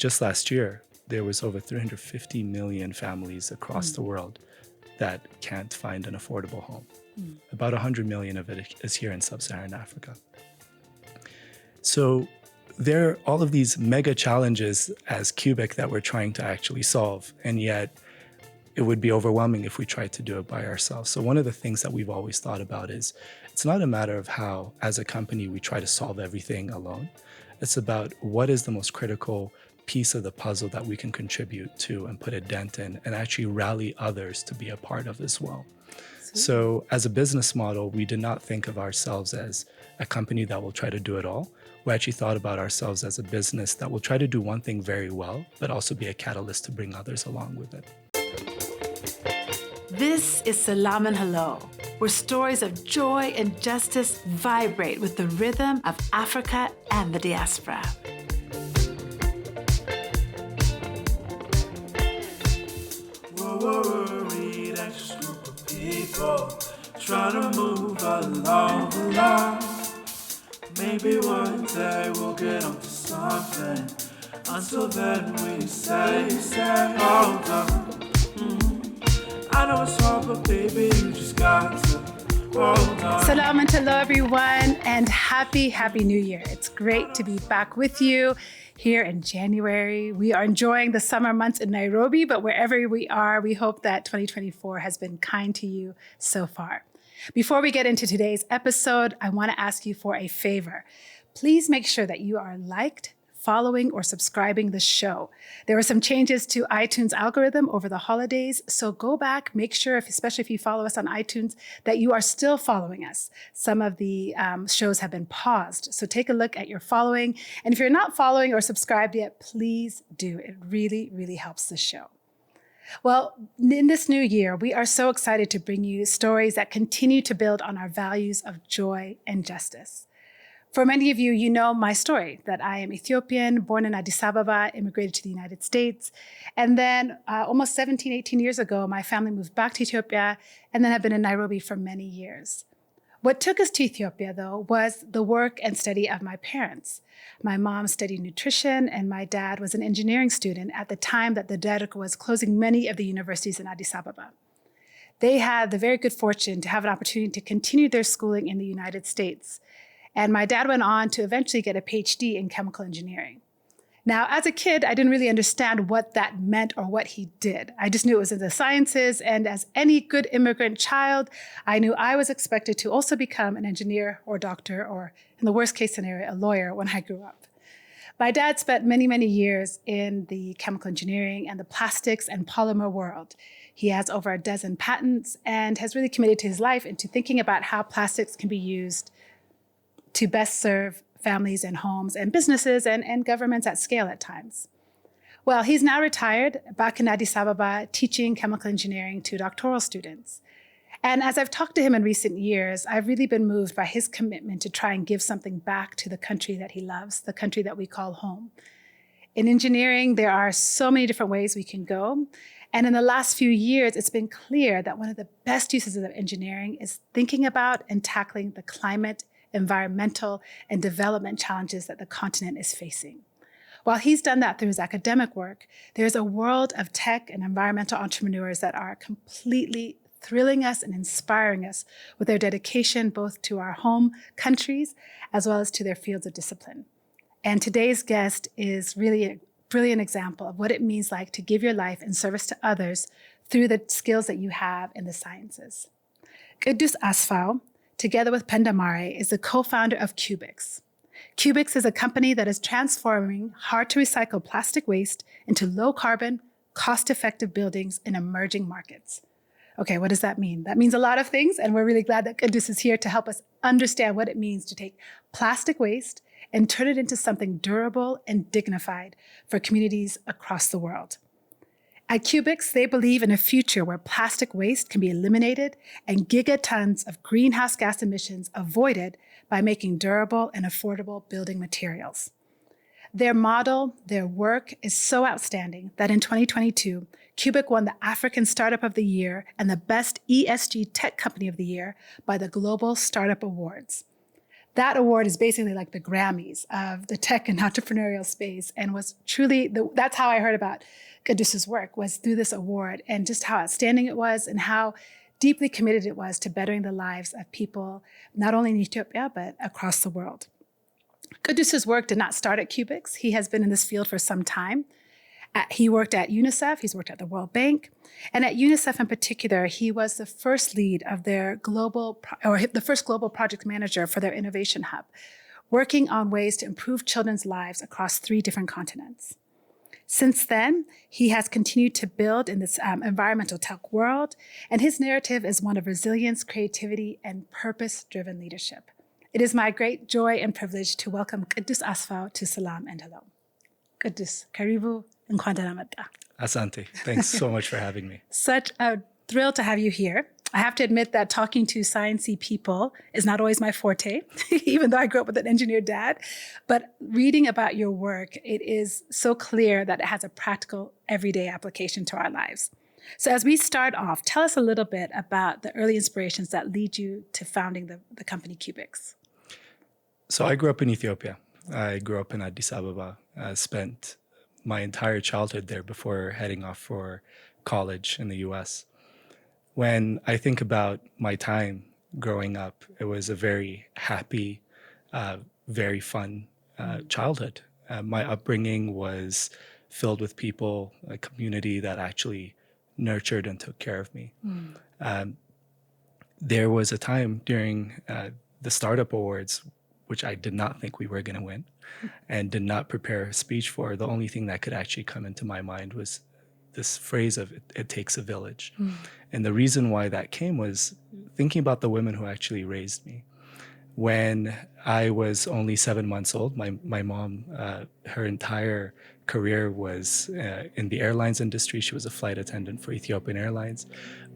just last year, there was over 350 million families across the world that can't find an affordable home. About 100 million of it is here in sub-Saharan Africa. So there are all of these mega challenges as Kubik that we're trying to actually solve, and yet it would be overwhelming if we tried to do it by ourselves. So one of the things that we've always thought about is it's not a matter of how, as a company, we try to solve everything alone. It's about what is the most critical piece of the puzzle that we can contribute to and put a dent in and actually rally others to be a part of as well. So as a business model, we did not think of ourselves as a company that will try to do it all. We actually thought about ourselves as a business that will try to do one thing very well, but also be a catalyst to bring others along with it. This is Salam and Hello, where stories of joy and justice vibrate with the rhythm of Africa and the diaspora. We're worried, anxious group of people trying to move along. Maybe one day we'll get onto something. Until then we say, hold on. I know it's hard, but baby, you just got to hold on. Salam and hello, everyone, and happy New Year. It's great to be back with you here in January. We are enjoying the summer months in Nairobi, but wherever we are, we hope that 2024 has been kind to you so far. Before we get into today's episode, I want to ask you for a favor. Please make sure that you are liked, following, or subscribing the show. There were some changes to iTunes algorithm over the holidays, so go back, make sure, especially if you follow us on iTunes, that you are still following us. Some of the shows have been paused, so take a look at your following. And if you're not following or subscribed yet, please do. It really, really helps the show. Well, in this new year, we are so excited to bring you stories that continue to build on our values of joy and justice. For many of you, you know my story, that I am Ethiopian, born in Addis Ababa, immigrated to the United States. And then almost 17, 18 years ago, my family moved back to Ethiopia and then have been in Nairobi for many years. What took us to Ethiopia, though, was the work and study of my parents. My mom studied nutrition, and my dad was an engineering student at the time that the DERC was closing many of the universities in Addis Ababa. They had the very good fortune to have an opportunity to continue their schooling in the United States. And my dad went on to eventually get a PhD in chemical engineering. Now, as a kid, I didn't really understand what that meant or what he did. I just knew it was in the sciences, and as any good immigrant child, I knew I was expected to also become an engineer or doctor, or in the worst case scenario, a lawyer when I grew up. My dad spent many, many years in the chemical engineering and the plastics and polymer world. He has over a dozen patents and has really committed his life into thinking about how plastics can be used to best serve families and homes and businesses and governments at scale at times. Well, he's now retired, back in Addis Ababa, teaching chemical engineering to doctoral students. And as I've talked to him in recent years, I've really been moved by his commitment to try and give something back to the country that he loves, the country that we call home. In engineering, there are so many different ways we can go. And in the last few years, it's been clear that one of the best uses of engineering is thinking about and tackling the climate, environmental, and development challenges that the continent is facing. While he's done that through his academic work, there's a world of tech and environmental entrepreneurs that are completely thrilling us and inspiring us with their dedication both to our home countries as well as to their fields of discipline. And today's guest is really a brilliant example of what it means like to give your life in service to others through the skills that you have in the sciences. Kidus Asfaw, together with Pendamare, is the co-founder of Cubix. Cubix is a company that is transforming hard-to-recycle plastic waste into low-carbon, cost-effective buildings in emerging markets. Okay, what does that mean? That means a lot of things, and we're really glad that Kidus is here to help us understand what it means to take plastic waste and turn it into something durable and dignified for communities across the world. At Cubix, they believe in a future where plastic waste can be eliminated and gigatons of greenhouse gas emissions avoided by making durable and affordable building materials. Their model, their work is so outstanding that in 2022, Kubik won the African Startup of the Year and the Best ESG Tech Company of the Year by the Global Startup Awards. that award is basically like the Grammys of the tech and entrepreneurial space, and was truly, that's how I heard about Kidus's work, was through this award, and just how outstanding it was and how deeply committed it was to bettering the lives of people, not only in Ethiopia, but across the world. Kidus's work did not start at Cubix. He has been in this field for some time. He worked at UNICEF, he's worked at the World Bank, and at UNICEF in particular, he was the first lead of their the first global project manager for their innovation hub, working on ways to improve children's lives across 3 different continents. Since then, he has continued to build in this environmental tech world, and his narrative is one of resilience, creativity, and purpose-driven leadership. It is my great joy and privilege to welcome Kidus Asfaw to Salam and Hello. Kidus, karibu. Asante, thanks so much for having me. Such a thrill to have you here. I have to admit that talking to sciencey people is not always my forte, even though I grew up with an engineer dad. But reading about your work, it is so clear that it has a practical, everyday application to our lives. So as we start off, tell us a little bit about the early inspirations that lead you to founding the company Cubix. So I grew up in Ethiopia. I grew up in Addis Ababa. I spent my entire childhood there before heading off for college in the US. When I think about my time growing up, it was a very happy, very fun childhood. My upbringing was filled with people, a community that actually nurtured and took care of me. There was a time during the Startup Awards, which I did not think we were going to win and did not prepare a speech for. The only thing that could actually come into my mind was this phrase of it takes a village. And the reason why that came was thinking about the women who actually raised me. When I was only 7 months old, my mom, her entire career was in the airlines industry. She was a flight attendant for Ethiopian Airlines.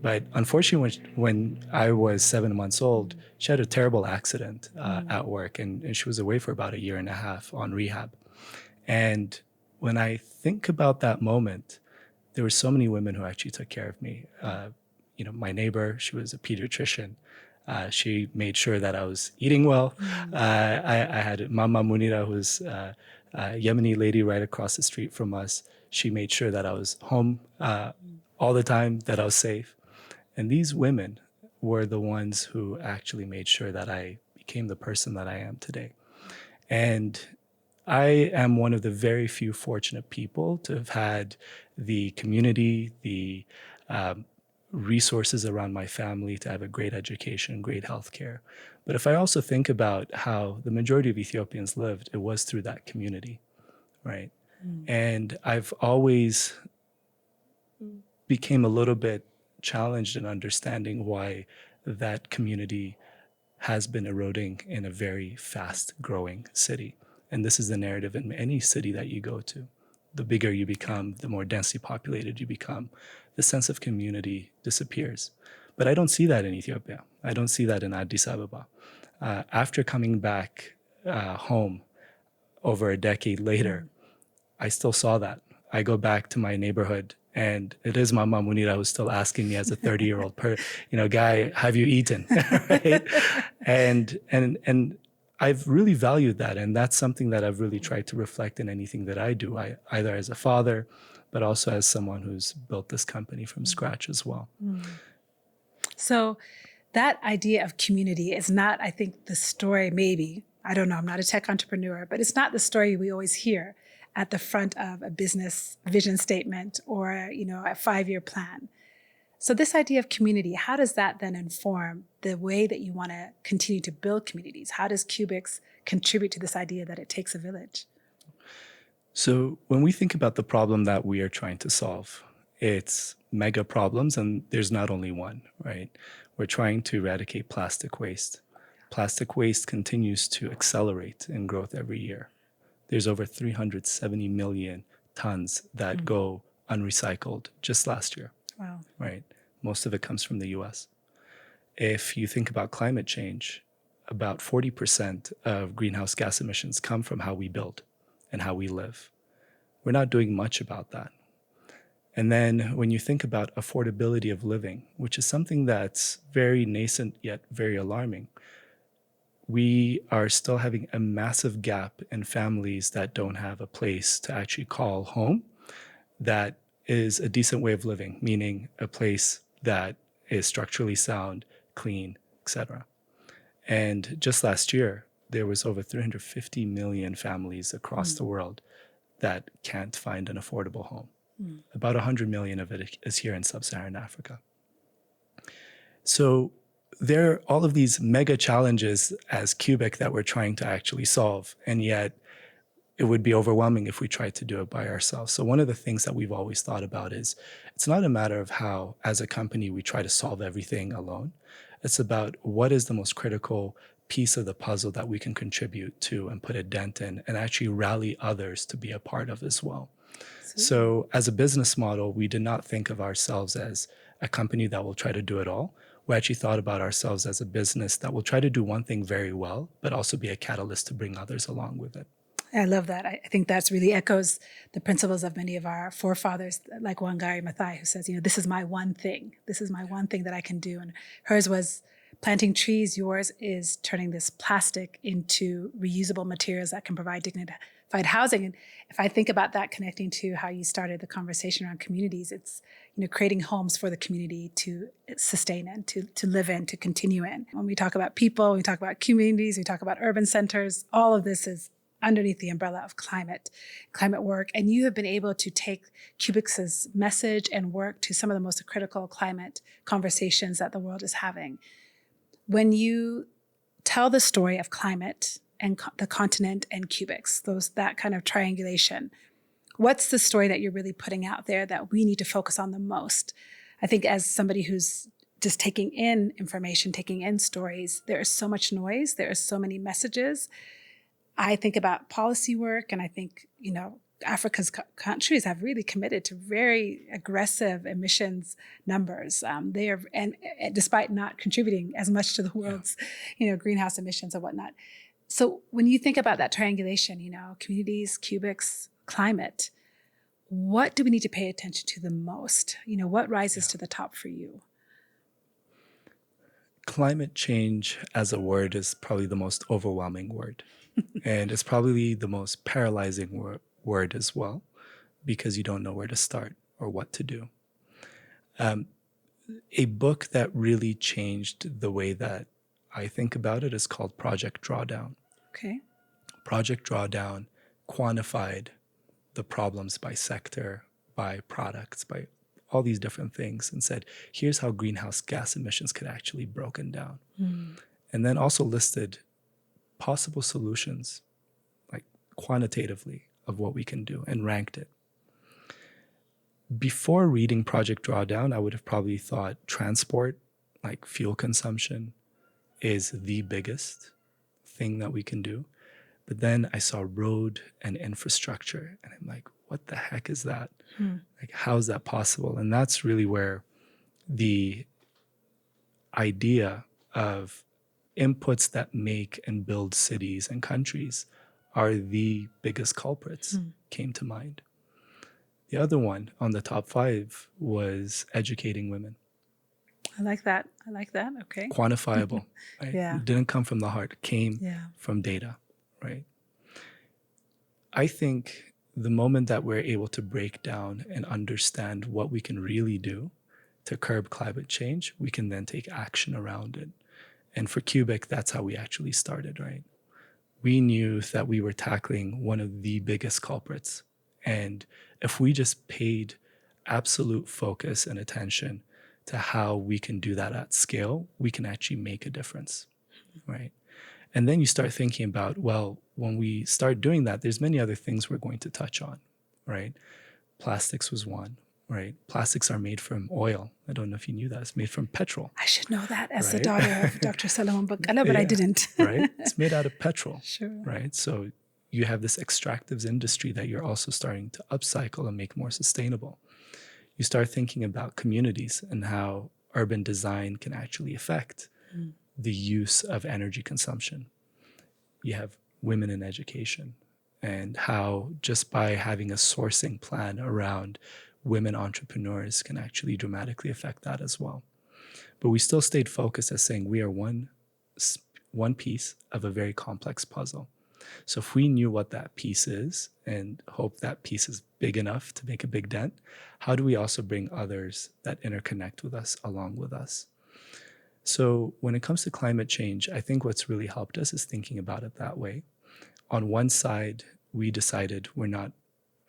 But unfortunately, when I was 7 months old, she had a terrible accident at work, and she was away for about 1.5 years on rehab. And when I think about that moment, there were so many women who actually took care of me. My neighbor, she was a pediatrician. She made sure that I was eating well. I had Mama Munira, who's a Yemeni lady right across the street from us. She made sure that I was home all the time, that I was safe. And these women were the ones who actually made sure that I became the person that I am today. And I am one of the very few fortunate people to have had the community, the resources around my family to have a great education, great healthcare. But if I also think about how the majority of Ethiopians lived, it was through that community, right? And I've always became a little bit challenged in understanding why that community has been eroding in a very fast growing city. And this is the narrative in any city that you go to. The bigger you become, the more densely populated you become, the sense of community disappears. But I don't see that in Ethiopia. I don't see that in Addis Ababa. After coming back home over a decade later, I still saw that. I go back to my neighborhood, and it is Mama Munira who's still asking me as a 30-year-old guy, have you eaten? Right? And I've really valued that, and that's something that I've really tried to reflect in anything that I do, either as a father, but also as someone who's built this company from scratch as well. So that idea of community is not, I think, the story maybe, I don't know, I'm not a tech entrepreneur, but it's not the story we always hear at the front of a business vision statement or, a 5-year plan. So this idea of community, how does that then inform the way that you want to continue to build communities? How does Cubix contribute to this idea that it takes a village? So when we think about the problem that we are trying to solve, it's mega problems, and there's not only one, right? We're trying to eradicate plastic waste. Plastic waste continues to accelerate in growth every year. There's over 370 million tons that go unrecycled just last year. Wow. Right? Most of it comes from the US. If you think about climate change, about 40% of greenhouse gas emissions come from how we build and how we live. We're not doing much about that. And then when you think about affordability of living, which is something that's very nascent yet very alarming, we are still having a massive gap in families that don't have a place to actually call home that is a decent way of living, meaning a place that is structurally sound, clean, etc. And just last year, there was over 350 million families across the world that can't find an affordable home. About 100 million of it is here in sub-Saharan Africa. So there are all of these mega challenges as Kubik that we're trying to actually solve, and yet it would be overwhelming if we tried to do it by ourselves. So one of the things that we've always thought about is it's not a matter of how, as a company, we try to solve everything alone. It's about what is the most critical piece of the puzzle that we can contribute to and put a dent in and actually rally others to be a part of as well. So as a business model, we did not think of ourselves as a company that will try to do it all. We actually thought about ourselves as a business that will try to do one thing very well, but also be a catalyst to bring others along with it. I love that. I think that's really echoes the principles of many of our forefathers, like Wangari Maathai, who says, this is my one thing. This is my one thing that I can do. And hers was planting trees. Yours is turning this plastic into reusable materials that can provide dignified housing. And if I think about that connecting to how you started the conversation around communities, it's creating homes for the community to sustain in, to live in, to continue in. When we talk about people, we talk about communities, we talk about urban centers, all of this is underneath the umbrella of climate work. And you have been able to take Cubix's message and work to some of the most critical climate conversations that the world is having. When you tell the story of climate and the continent and Cubix, that kind of triangulation, what's the story that you're really putting out there that we need to focus on the most? I think as somebody who's just taking in information, taking in stories, there is so much noise, there are so many messages. I think about policy work, and I think, Africa's countries have really committed to very aggressive emissions numbers. They are, and despite not contributing as much to the world's, greenhouse emissions and whatnot. So when you think about that triangulation, communities, Cubix, climate, what do we need to pay attention to the most? What rises to the top for you? Climate change as a word is probably the most overwhelming word. And it's probably the most paralyzing word as well, because you don't know where to start or what to do. A book that really changed the way that I think about it is called Project Drawdown. Okay. Project Drawdown quantified the problems by sector, by products, by all these different things, and said, here's how greenhouse gas emissions could actually be broken down. And then also listed possible solutions, like quantitatively, of what we can do, and ranked it. Before reading Project Drawdown, I would have probably thought transport, like fuel consumption, is the biggest thing that we can do. But then I saw road and infrastructure, and I'm like, what the heck is that? Like, how is that possible? And that's really where the idea of inputs that make and build cities and countries are the biggest culprits came to mind. The other one on the top 5 was educating women. I like that. Okay. Quantifiable. Right? Yeah. It didn't come from the heart. It came from data, right? I think the moment that we're able to break down and understand what we can really do to curb climate change, we can then take action around it. And for Cubik, that's how we actually started, right? We knew that we were tackling one of the biggest culprits. And if we just paid absolute focus and attention to how we can do that at scale, we can actually make a difference, right? And then you start thinking about, well, when we start doing that, there's many other things we're going to touch on, right? Plastics was one, right? Plastics are made from oil. I don't know if you knew that. It's made from petrol. I should know that as the daughter of Dr. Solomon Bukala, but I didn't. Right? It's made out of petrol, Sure. right? So you have this extractives industry that you're also starting to upcycle and make more sustainable. You start thinking about communities and how urban design can actually affect the use of energy consumption. You have women in education, and how just by having a sourcing plan around women entrepreneurs can actually dramatically affect that as well. But we still stayed focused as saying we are one one piece of a very complex puzzle. So if we knew what that piece is and hope that piece is big enough to make a big dent, how do we also bring others that interconnect with us along with us? So when it comes to climate change, I think what's really helped us is thinking about it that way. On one side, we decided we're not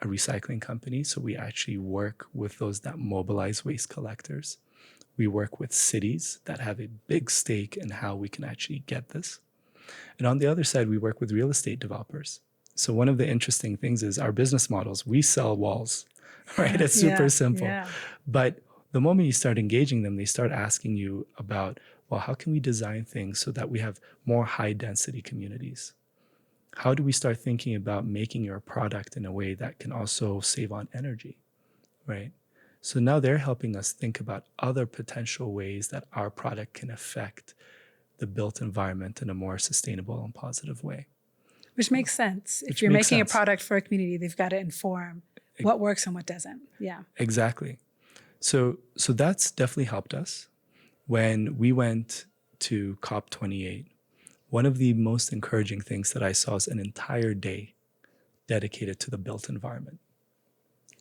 a recycling company, so we actually work with those that mobilize waste collectors. We work with cities that have a big stake in how we can actually get this. And on the other side, we work with real estate developers. So one of the interesting things is our business models, we sell walls, right? It's super simple. Yeah. But the moment you start engaging them, they start asking you about, well, how can we design things so that we have more high density communities? How do we start thinking about making your product in a way that can also save on energy, right? So now they're helping us think about other potential ways that our product can affect the built environment in a more sustainable and positive way. Which makes sense. If you're making a product for a community, they've got to inform what works and what doesn't. Yeah. Exactly. So that's definitely helped us. When we went to COP28, one of the most encouraging things that I saw is an entire day dedicated to the built environment.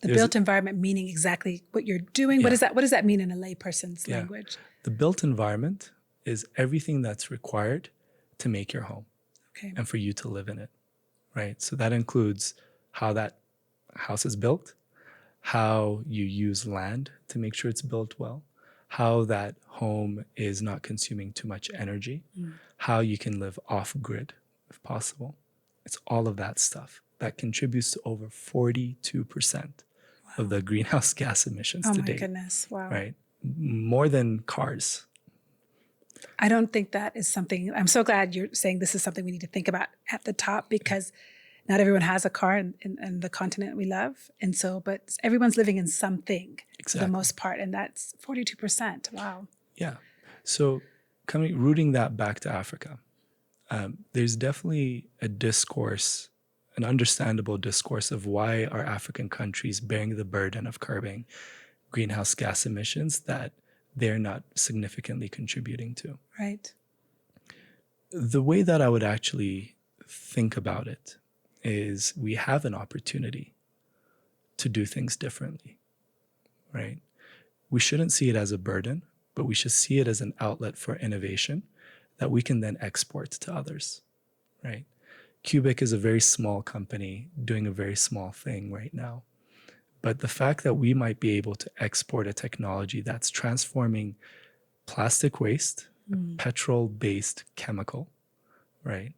The built environment meaning exactly what you're doing. Yeah. What does that mean in a layperson's language? The built environment is everything that's required to make your home and for you to live in it, right? So that includes how that house is built, how you use land to make sure it's built well, how that home is not consuming too much energy, how you can live off-grid if possible. It's all of that stuff that contributes to over 42% of the greenhouse gas emissions to date. Oh my goodness, wow. Right? More than cars. I don't think that is something, I'm so glad you're saying this is something we need to think about at the top, because not everyone has a car in the continent we love. And so, but everyone's living in something for the most part. And that's 42%. Wow. Yeah. So rooting that back to Africa, there's definitely a discourse, an understandable discourse of why are African countries bearing the burden of curbing greenhouse gas emissions that they're not significantly contributing to. Right. The way that I would actually think about it is we have an opportunity to do things differently, right? We shouldn't see it as a burden, but we should see it as an outlet for innovation that we can then export to others, right? Cubik is a very small company doing a very small thing right now. But the fact that we might be able to export a technology that's transforming plastic waste, petrol-based chemical, right,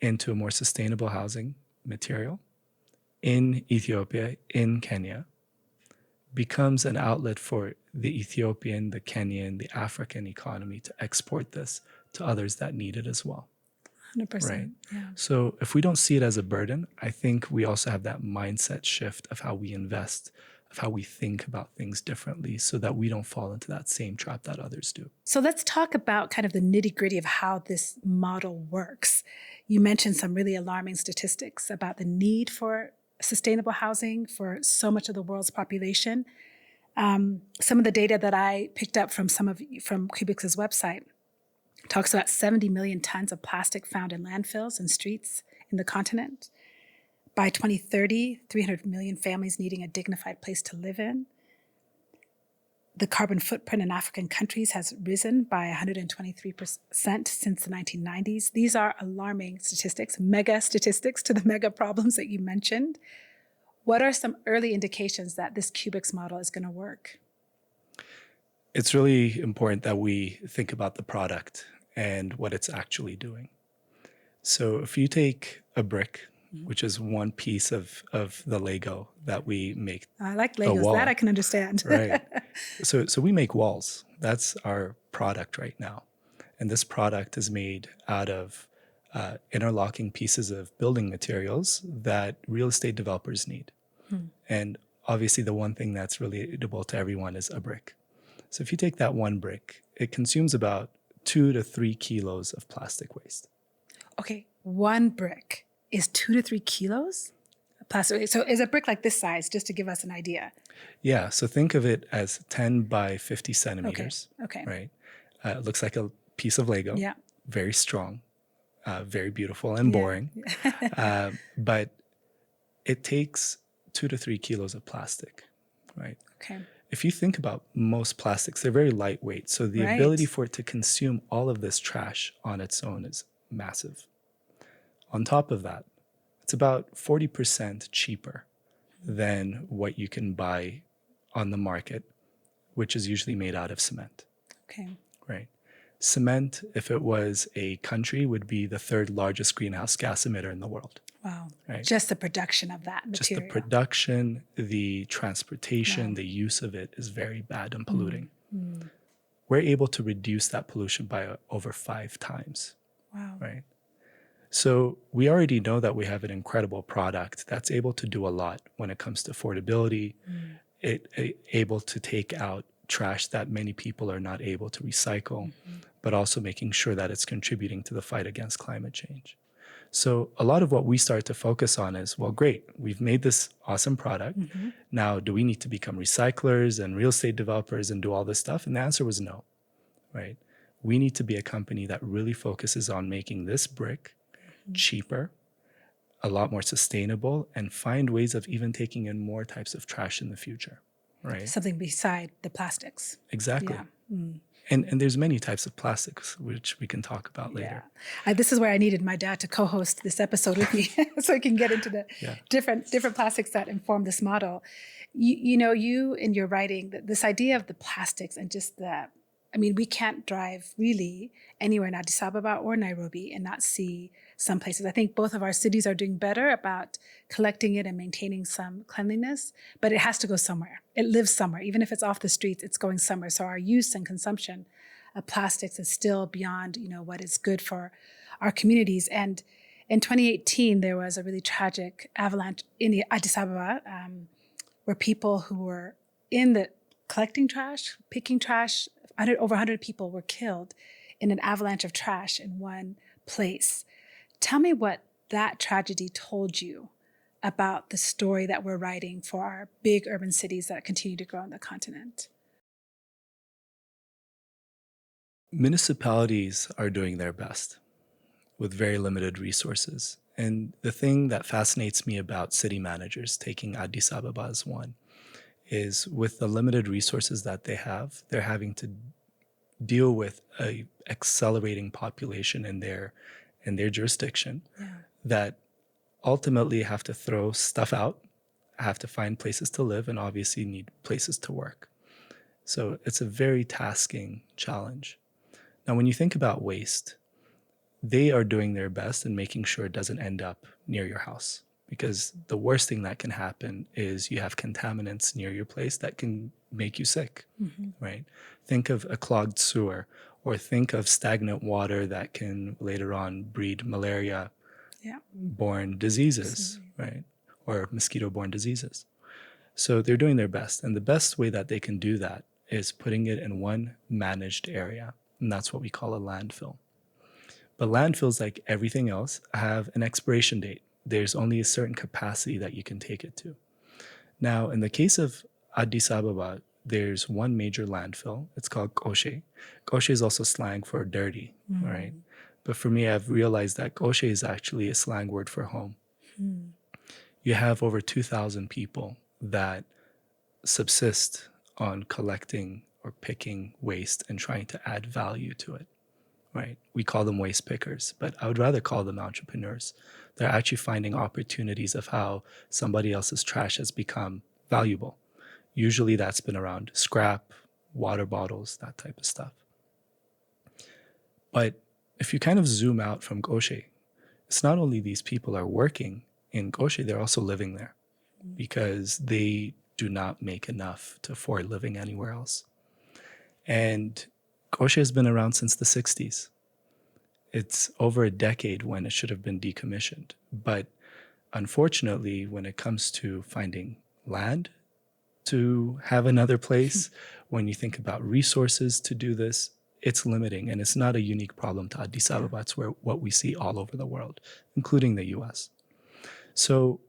into a more sustainable housing material in Ethiopia, in Kenya, becomes an outlet for the Ethiopian, the Kenyan, the African economy to export this to others that need it as well. 100%. Right. Yeah. So if we don't see it as a burden, I think we also have that mindset shift of how we invest, of how we think about things differently so that we don't fall into that same trap that others do. So let's talk about kind of the nitty-gritty of how this model works. You mentioned some really alarming statistics about the need for sustainable housing for so much of the world's population. Some of the data that I picked up from Cubix's website talks about 70 million tons of plastic found in landfills and streets in the continent. By 2030, 300 million families needing a dignified place to live in. The carbon footprint in African countries has risen by 123% since the 1990s. These are alarming statistics, mega statistics to the mega problems that you mentioned. What are some early indications that this Cubix model is going to work? It's really important that we think about the product and what it's actually doing. So if you take a brick, which is one piece of the Lego that we make. I like Legos, that I can understand. Right. So we make walls. That's our product right now. And this product is made out of interlocking pieces of building materials that real estate developers need. And obviously the one thing that's relatable to everyone is a brick. So if you take that one brick, it consumes about 2 to 3 kilos of plastic waste. Okay, one brick is 2 to 3 kilos of plastic waste. So is a brick like this size, just to give us an idea? Yeah, so think of it as 10 by 50 centimeters. Okay. Right? It looks like a piece of Lego. Yeah. Very strong, very beautiful and boring. But it takes 2 to 3 kilos of plastic, right? Okay. If you think about most plastics, they're very lightweight. So the ability for it to consume all of this trash on its own is massive. On top of that, it's about 40% cheaper than what you can buy on the market, which is usually made out of cement. Okay. Right. Cement, if it was a country, would be the third largest greenhouse gas emitter in the world. Wow. Right. Just the production of that material. Just the production, the transportation, the use of it is very bad and polluting. We're able to reduce that pollution by over 5 times. Wow. Right. So we already know that we have an incredible product that's able to do a lot when it comes to affordability, able to take out trash that many people are not able to recycle, but also making sure that it's contributing to the fight against climate change. So a lot of what we start to focus on is, well, great, we've made this awesome product. Now, do we need to become recyclers and real estate developers and do all this stuff? And the answer was no, right? We need to be a company that really focuses on making this brick cheaper, a lot more sustainable, and find ways of even taking in more types of trash in the future, right? Something beside the plastics. Exactly. Yeah. And there's many types of plastics, which we can talk about later. This is where I needed my dad to co-host this episode with me so we can get into the different plastics that inform this model. You in your writing, this idea of the plastics and just we can't drive really anywhere in Addis Ababa or Nairobi and not see some places. I think both of our cities are doing better about collecting it and maintaining some cleanliness, but it has to go somewhere. It lives somewhere. Even if it's off the streets, it's going somewhere. So our use and consumption of plastics is still beyond, what is good for our communities. And in 2018, there was a really tragic avalanche in Addis Ababa where people who were in the collecting trash, picking trash, over 100 people were killed in an avalanche of trash in one place. Tell me what that tragedy told you about the story that we're writing for our big urban cities that continue to grow on the continent. Municipalities are doing their best with very limited resources. And the thing that fascinates me about city managers, taking Addis Ababa as one, is with the limited resources that they have, they're having to deal with a accelerating population in their jurisdiction that ultimately have to throw stuff out, have to find places to live, and obviously need places to work. So it's a very tasking challenge. Now, when you think about waste, they are doing their best in making sure it doesn't end up near your house, because the worst thing that can happen is you have contaminants near your place that can make you sick, right? Think of a clogged sewer, or think of stagnant water that can later on breed malaria-borne diseases, right? Or mosquito-borne diseases. So they're doing their best. And the best way that they can do that is putting it in one managed area. And that's what we call a landfill. But landfills, like everything else, have an expiration date. There's only a certain capacity that you can take it to. Now, in the case of Addis Ababa, there's one major landfill. It's called Koshe. Koshe is also slang for dirty, right? But for me, I've realized that Koshe is actually a slang word for home. You have over 2,000 people that subsist on collecting or picking waste and trying to add value to it, right? We call them waste pickers, but I would rather call them entrepreneurs. They're actually finding opportunities of how somebody else's trash has become valuable. Usually that's been around scrap, water bottles, that type of stuff. But if you kind of zoom out from Koshe, it's not only these people are working in Koshe, they're also living there because they do not make enough to afford living anywhere else. And Koshe has been around since the 60s. It's over a decade when it should have been decommissioned. But unfortunately, when it comes to finding land to have another place, when you think about resources to do this, it's limiting. And it's not a unique problem to Addis Ababa. It's what we see all over the world, including the US. So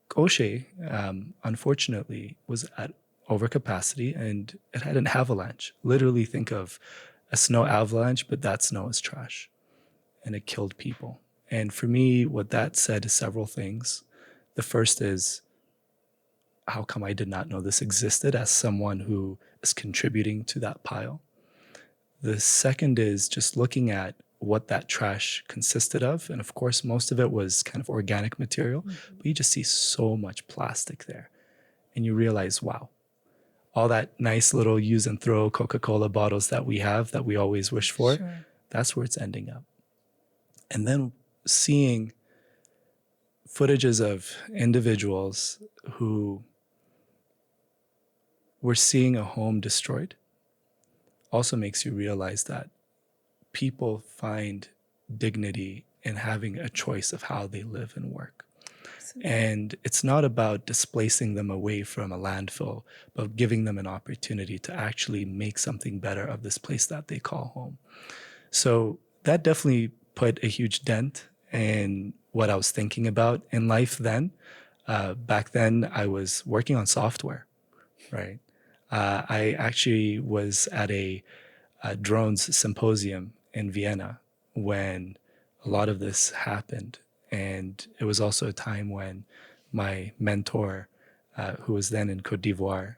Koshe, unfortunately, was at overcapacity and it had an avalanche. Literally think of a snow avalanche, but that snow is trash. and it killed people. And for me, what that said is several things. The first is, how come I did not know this existed as someone who is contributing to that pile? The second is just looking at what that trash consisted of. And of course, most of it was kind of organic material, but you just see so much plastic there. And you realize, wow, all that nice little use and throw Coca-Cola bottles that we have that we always wish for, Sure. that's where it's ending up. And then seeing footages of individuals who were seeing a home destroyed also makes you realize that people find dignity in having a choice of how they live and work. Absolutely. And it's not about displacing them away from a landfill, but giving them an opportunity to actually make something better of this place that they call home. So that definitely put a huge dent in what I was thinking about in life then. Back then, I was working on software, right? I actually was at a drones symposium in Vienna when a lot of this happened. And it was also a time when my mentor, who was then in Cote d'Ivoire,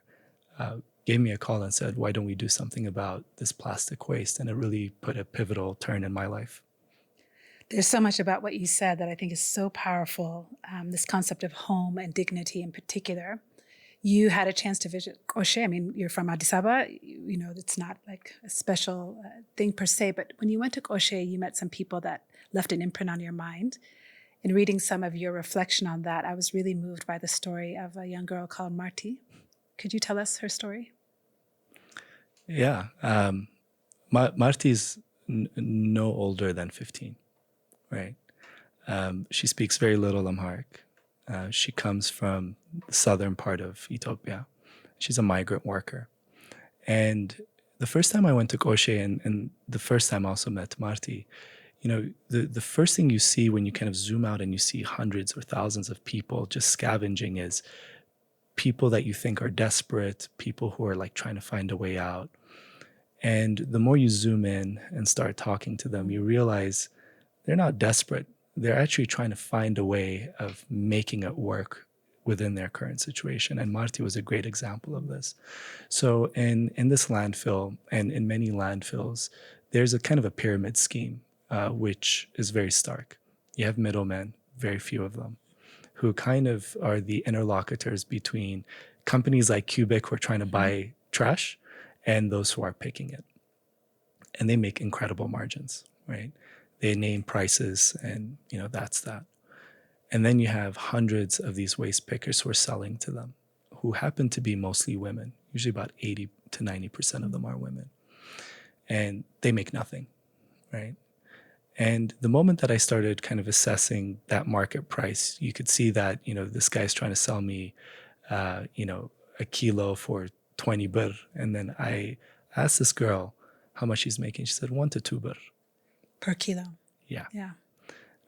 gave me a call and said, why don't we do something about this plastic waste? And it really put a pivotal turn in my life. There's so much about what you said that I think is so powerful, this concept of home and dignity in particular. You had a chance to visit Oshe. I mean, you're from Addis Ababa. You know, it's not like a special thing per se, but when you went to Oshe, you met some people that left an imprint on your mind. In reading some of your reflection on that, I was really moved by the story of a young girl called Marti. Could you tell us her story? Yeah. Marty's no older than 15, right? She speaks very little Amharic. She comes from the southern part of Ethiopia. She's a migrant worker. And the first time I went to Koshe and the first time I also met Marti, you know, the first thing you see when you kind of zoom out and you see hundreds or thousands of people just scavenging is people that you think are desperate, people who are like trying to find a way out. And the more you zoom in and start talking to them, you realize they're not desperate. They're actually trying to find a way of making it work within their current situation. And Marti was a great example of this. So in this landfill and in many landfills, there's a kind of a pyramid scheme, which is very stark. You have middlemen, very few of them, who kind of are the interlocutors between companies like Kubik who are trying to buy trash and those who are picking it. And they make incredible margins, right? They name prices and, you know, that's that. And then you have hundreds of these waste pickers who are selling to them, who happen to be mostly women. Usually about 80 to 90% of them are women. And they make nothing, right? And the moment that I started kind of assessing that market price, you could see that, you know, this guy's trying to sell me, you know, a kilo for 20 birr. And then I asked this girl how much she's making. She said 1 to 2 birr. Per kilo. Yeah. Yeah.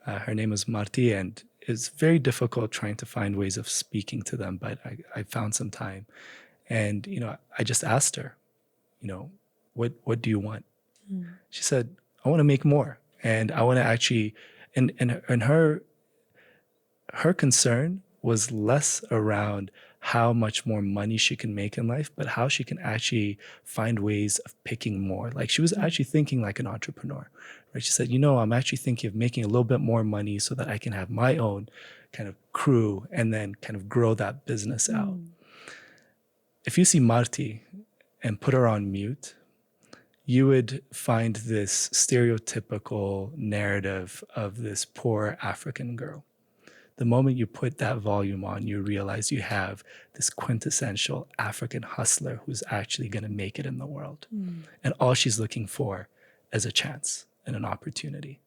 Her name was Marti, and it's very difficult trying to find ways of speaking to them, but I found some time. And, you know, I just asked her, you know, what do you want? She said, I want to make more. And I want to actually, and her concern was less around how much more money she can make in life, but how she can actually find ways of picking more. Like she was actually thinking like an entrepreneur, right? She said, you know, I'm actually thinking of making a little bit more money so that I can have my own kind of crew and then kind of grow that business out. If you see Marti and put her on mute, you would find this stereotypical narrative of this poor African girl. The moment you put that volume on, you realize you have this quintessential African hustler who's actually going to make it in the world. And all she's looking for is a chance and an opportunity.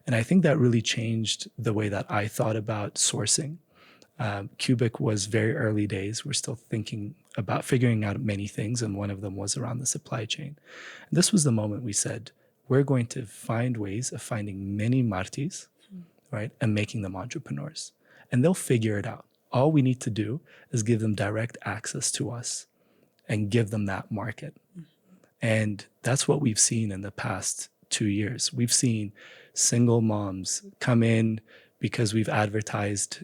And I think that really changed the way that I thought about sourcing. Cubik was very early days. We're still thinking about figuring out many things, and one of them was around the supply chain. And this was the moment we said, we're going to find ways of finding many Martis, right, and making them entrepreneurs. And they'll figure it out. All we need to do is give them direct access to us and give them that market. And that's what we've seen in the past 2 years. We've seen single moms come in because we've advertised,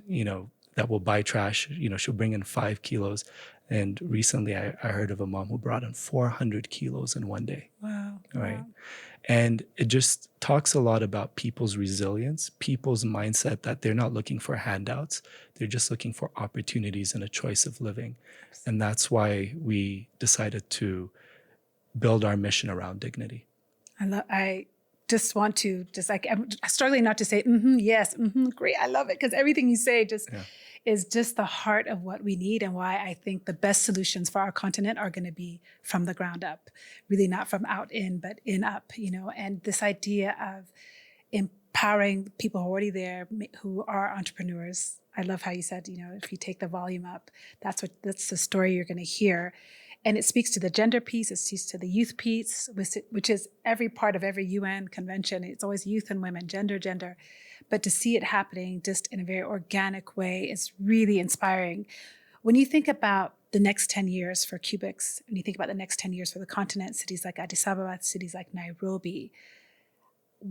that we'll buy trash. She'll bring in 5 kilos. And recently I heard of a mom who brought in 400 kilos in one day. Wow. Right. Wow. And it just talks a lot about people's resilience, people's mindset that they're not looking for handouts. They're just looking for opportunities and a choice of living. And that's why we decided to build our mission around dignity. I just want to I'm struggling not to say, yes, great. I love it. Because everything you say is just the heart of what we need and why I think the best solutions for our continent are going to be from the ground up, really not from out in, but in up, and this idea of empowering people who are already there, who are entrepreneurs. I love how you said, if you take the volume up, that's the story you're going to hear. And it speaks to the gender piece, it speaks to the youth piece, which is every part of every UN convention. It's always youth and women, gender. But to see it happening just in a very organic way is really inspiring. When you think about the next 10 years for Cubix, and you think about the next 10 years for the continent, cities like Addis Ababa, cities like Nairobi,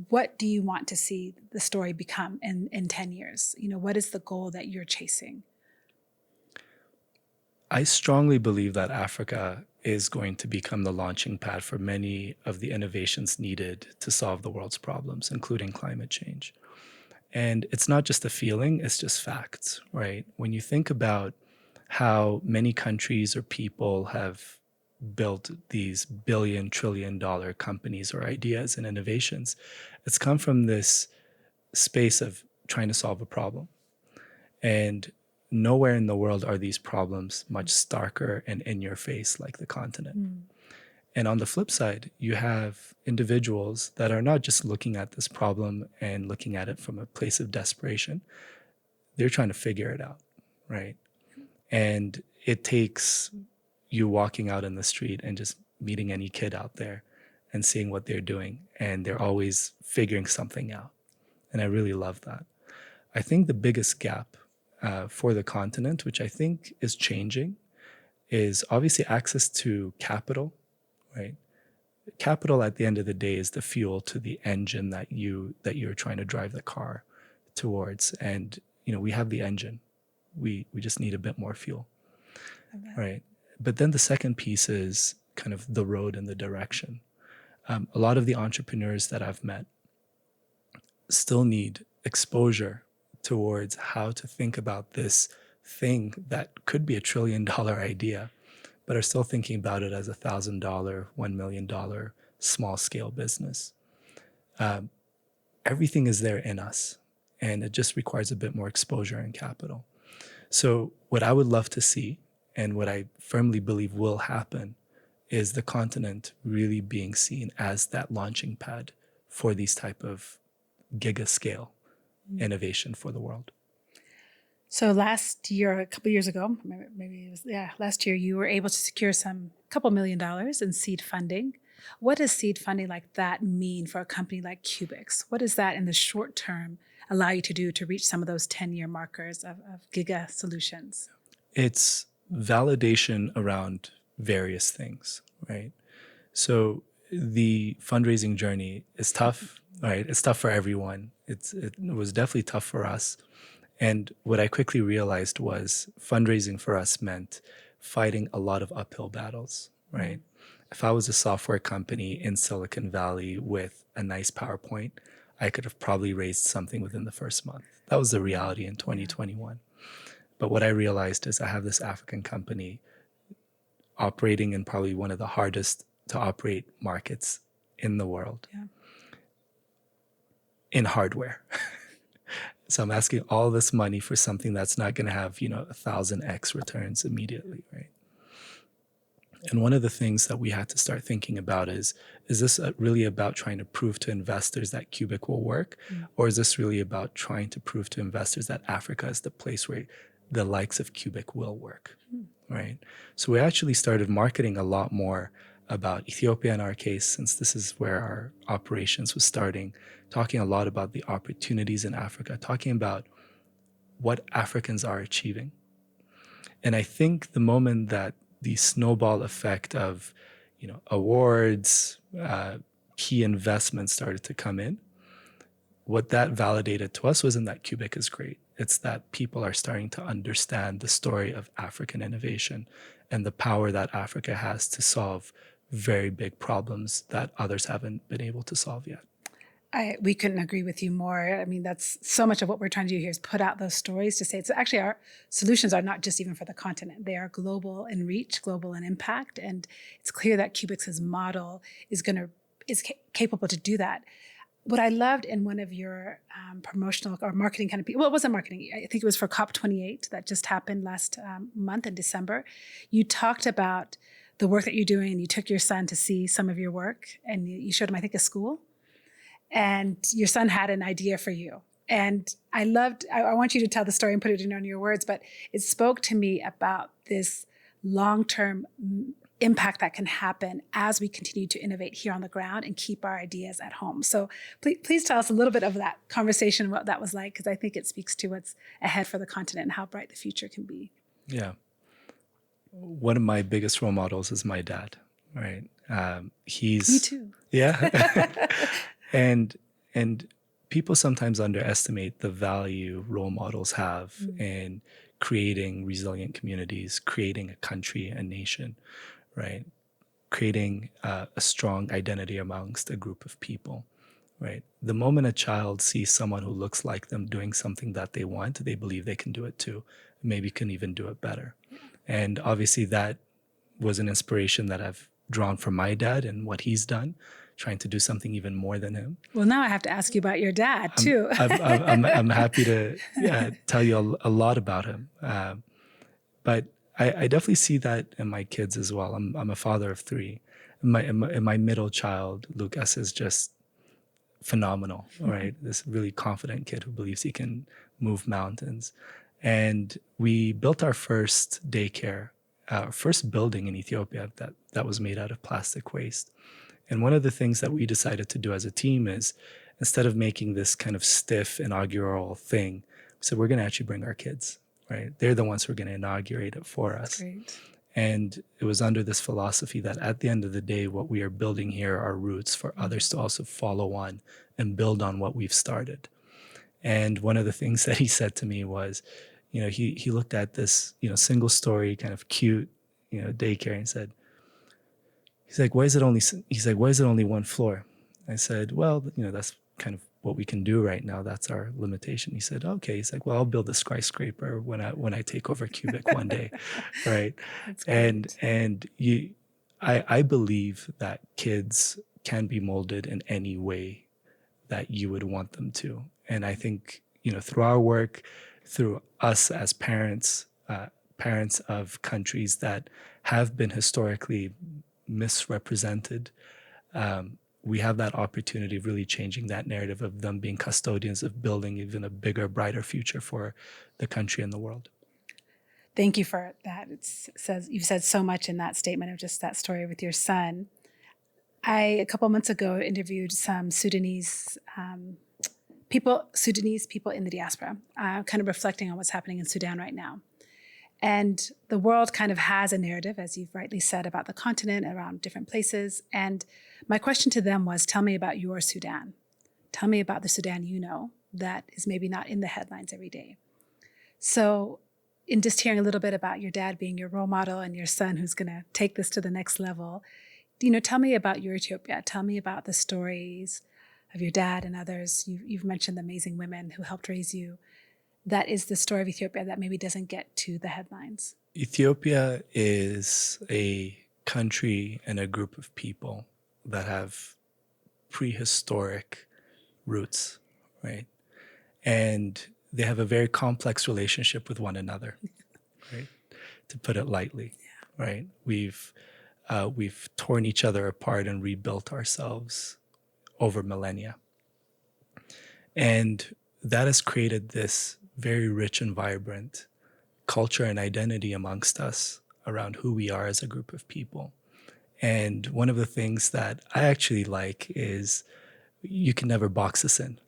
what do you want to see the story become in 10 years? What is the goal that you're chasing? I strongly believe that Africa is going to become the launching pad for many of the innovations needed to solve the world's problems, including climate change. And it's not just a feeling, it's just facts, right? When you think about how many countries or people have built these billion, trillion-dollar companies or ideas and innovations, it's come from this space of trying to solve a problem. And nowhere in the world are these problems much starker and in your face like the continent. And on the flip side, you have individuals that are not just looking at this problem and looking at it from a place of desperation. They're trying to figure it out, right? And it takes you walking out in the street and just meeting any kid out there and seeing what they're doing. And they're always figuring something out. And I really love that. I think the biggest gap for the continent, which I think is changing, is obviously access to capital, right? Capital at the end of the day is the fuel to the engine that you're trying to drive the car towards. And we have the engine. We just need a bit more fuel, right? But then the second piece is kind of the road and the direction. A lot of the entrepreneurs that I've met still need exposure towards how to think about this thing that could be $1 trillion idea, but are still thinking about it as $1,000, $1 million small scale business. Everything is there in us, and it just requires a bit more exposure and capital. So what I would love to see, and what I firmly believe will happen, is the continent really being seen as that launching pad for these type of giga scale innovation for the world. So last year, a couple of years ago, maybe it was, last year, you were able to secure couple $1 million in seed funding. What does seed funding like that mean for a company like Cubix? What does that in the short term allow you to do to reach some of those 10-year markers of giga solutions? It's validation around various things, right? So the fundraising journey is tough, right? It's tough for everyone. It was definitely tough for us. And what I quickly realized was fundraising for us meant fighting a lot of uphill battles, right? If I was a software company in Silicon Valley with a nice PowerPoint, I could have probably raised something within the first month. That was the reality in 2021. But what I realized is I have this African company operating in probably one of the hardest to operate markets in the world in hardware. So I'm asking all this money for something that's not going to have, 1,000x returns immediately, right? And one of the things that we had to start thinking about is this really about trying to prove to investors that Kubik will work? Or is this really about trying to prove to investors that Africa is the place where the likes of Kubik will work, right? So we actually started marketing a lot more about Ethiopia in our case, since this is where our operations was starting, talking a lot about the opportunities in Africa, talking about what Africans are achieving. And I think the moment that the snowball effect of, awards, key investments started to come in, what that validated to us wasn't that Cubik is great. It's that people are starting to understand the story of African innovation and the power that Africa has to solve very big problems that others haven't been able to solve yet. We couldn't agree with you more. I mean, that's so much of what we're trying to do here is put out those stories to say it's actually our solutions are not just even for the continent. They are global in reach, global in impact. And it's clear that Cubix's model is capable to do that. What I loved in one of your promotional or marketing kind of people, well, it wasn't marketing. I think it was for COP28 that just happened last month in December. You talked about the work that you're doing. You took your son to see some of your work and you showed him, I think, a school. And your son had an idea for you. And I want you to tell the story and put it in on your words, but it spoke to me about this long-term impact that can happen as we continue to innovate here on the ground and keep our ideas at home. So please tell us a little bit of that conversation, what that was like, because I think it speaks to what's ahead for the continent and how bright the future can be. Yeah. One of my biggest role models is my dad, right? He's... Me too. Yeah. And people sometimes underestimate the value role models have in creating resilient communities, creating a country, a nation, right? Creating a strong identity amongst a group of people, right? The moment a child sees someone who looks like them doing something that they want, they believe they can do it too, maybe can even do it better. And obviously that was an inspiration that I've drawn from my dad and what he's done, trying to do something even more than him. Well, now I have to ask you about your dad too. I'm happy to tell you a lot about him. But I definitely see that in my kids as well. I'm a father of 3. My middle child, Lucas, is just phenomenal, right? This really confident kid who believes he can move mountains. And we built our first daycare, our first building in Ethiopia that was made out of plastic waste. And one of the things that we decided to do as a team is, instead of making this kind of stiff inaugural thing, we said, we're going to actually bring our kids, right? They're the ones who are going to inaugurate it for us. Great. And it was under this philosophy that at the end of the day, what we are building here are roots for others to also follow on and build on what we've started. And one of the things that he said to me was, he looked at this, single story, kind of cute, daycare and said, he's like, why is it only 1 floor? I said, well, that's kind of what we can do right now. That's our limitation. He said, okay. He's like, well, I'll build a skyscraper when I take over Kubik one day, right? I believe that kids can be molded in any way that you would want them to. And I think, through our work, through us as parents of countries that have been historically misrepresented, we have that opportunity of really changing that narrative of them being custodians of building even a bigger, brighter future for the country and the world. Thank you for that. You've said so much in that statement of just that story with your son. A couple of months ago, interviewed some Sudanese people in the diaspora, kind of reflecting on what's happening in Sudan right now. And the world kind of has a narrative, as you've rightly said, about the continent, around different places. And my question to them was, tell me about your Sudan. Tell me about the Sudan that is maybe not in the headlines every day. So in just hearing a little bit about your dad being your role model and your son who's going to take this to the next level, tell me about your Ethiopia. Tell me about the stories of your dad and others. You've mentioned the amazing women who helped raise you. That is the story of Ethiopia that maybe doesn't get to the headlines. Ethiopia is a country and a group of people that have prehistoric roots, right? And they have a very complex relationship with one another, right? To put it lightly, right? We've torn each other apart and rebuilt ourselves over millennia. And that has created this very rich and vibrant culture and identity amongst us around who we are as a group of people. And one of the things that I actually like is you can never box us in,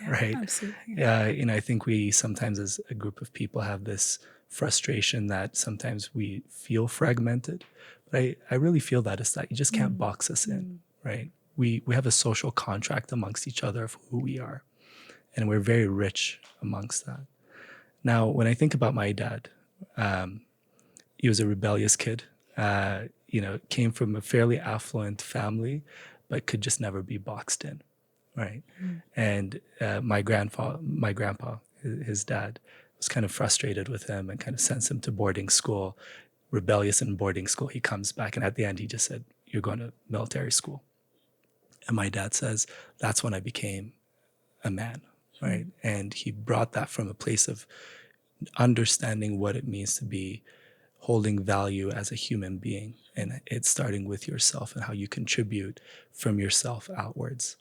right? Absolutely. I think we sometimes as a group of people have this frustration that sometimes we feel fragmented. But I really feel that it's that you just can't box us in, right? we have a social contract amongst each other of who we are. And we're very rich amongst that. Now, when I think about my dad, he was a rebellious kid, came from a fairly affluent family, but could just never be boxed in, right? And my grandpa, his dad, was kind of frustrated with him and kind of sends him to boarding school, rebellious in boarding school. He comes back, and at the end, he just said, "You're going to military school." And my dad says, "That's when I became a man," right? And he brought that from a place of understanding what it means to be holding value as a human being. And it's starting with yourself and how you contribute from yourself outwards.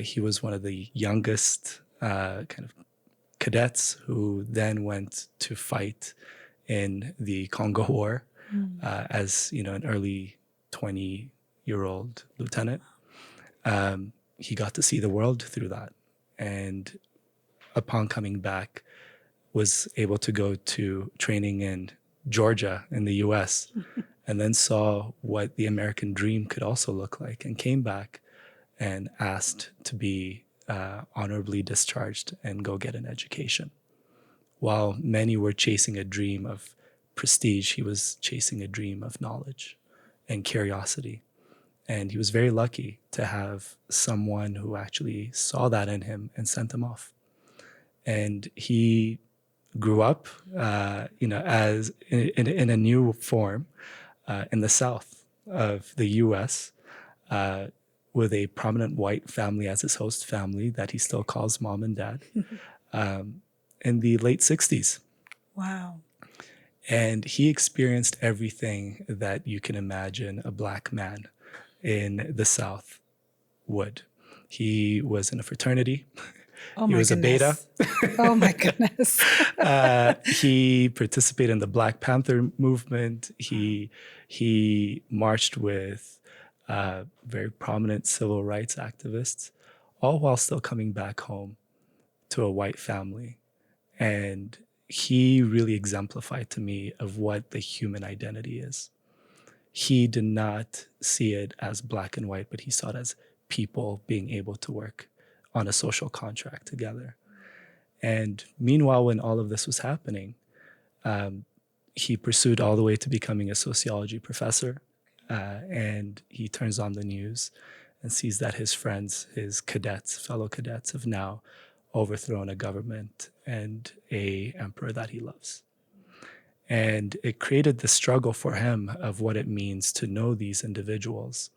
He was one of the youngest kind of cadets who then went to fight in the Congo War as an early 20-year-old lieutenant. He got to see the world through that. And upon coming back, was able to go to training in Georgia in the US and then saw what the American dream could also look like, and came back and asked to be honorably discharged and go get an education. While many were chasing a dream of prestige, he was chasing a dream of knowledge and curiosity. And he was very lucky to have someone who actually saw that in him and sent him off. And he grew up, as in a new form in the south of the U.S. With a prominent white family as his host family that he still calls mom and dad in the late 60s. Wow. And he experienced everything that you can imagine a Black man in the South would. He was in a fraternity. Oh, he was goodness. a beta. Oh, my goodness. He participated in the Black Panther movement. He marched with very prominent civil rights activists, all while still coming back home to a white family. And he really exemplified to me of what the human identity is. He did not see it as black and white, but he saw it as people being able to work on a social contract together. And meanwhile, when all of this was happening, he pursued all the way to becoming a sociology professor. And he turns on the news and sees that his friends, his cadets, fellow cadets, have now overthrown a government and a emperor that he loves. And it created the struggle for him of what it means to know these individuals